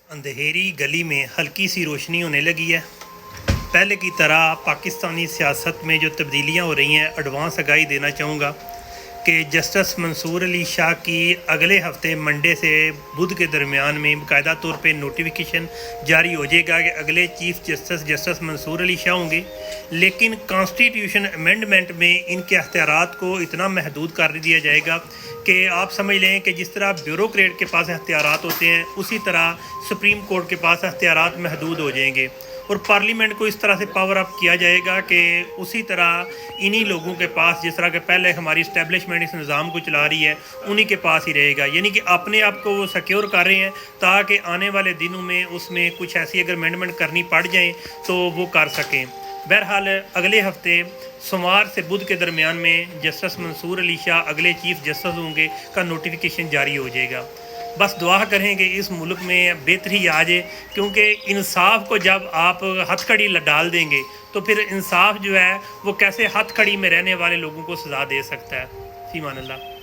अंधेरी गली में हल्की सी रोशनी होने लगी है। पहले की तरह पाकिस्तानी सियासत में जो तब्दीलियां हो रही हैं, एडवांस आगाही देना चाहूँगा कि जस्टिस मंसूर अली शाह की अगले हफ्ते मंडे से बुध के दरमियान में बाकायदा तौर पे नोटिफिकेशन जारी हो जाएगा कि अगले चीफ जस्टिस मंसूर अली शाह होंगे। लेकिन कॉन्स्टिट्यूशन अमेंडमेंट में इनके अख्तियारात को इतना महदूद कर दिया जाएगा कि आप समझ लें कि जिस तरह ब्यूरोक्रेट के पास अख्तियारात होते हैं, उसी तरह सुप्रीम कोर्ट के पास अख्तियारात महदूद हो जाएंगे और पार्लियामेंट को इस तरह से पावर अप किया जाएगा कि उसी तरह इन्हीं लोगों के पास, जिस तरह के पहले हमारी इस्टेब्लिशमेंट इस निज़ाम को चला रही है, उन्हीं के पास ही रहेगा। यानी कि अपने आप को वो सिक्योर कर रहे हैं ताकि आने वाले दिनों में उसमें कुछ ऐसी अगर अमेंडमेंट करनी पड़ जाए तो वो कर सकें। बहरहाल अगले हफ्ते सोमवार से बुध के दरमियान में जस्टिस मंसूर अली शाह अगले चीफ जस्टिस होंगे का नोटिफिकेशन जारी हो जाएगा। बस दुआ करें कि इस मुल्क में बेहतरी आ जाए, क्योंकि इंसाफ को जब आप हथकड़ी डाल देंगे तो फिर इंसाफ जो है वो कैसे हथकड़ी में रहने वाले लोगों को सज़ा दे सकता है। फ़ी अमान अल्लाह।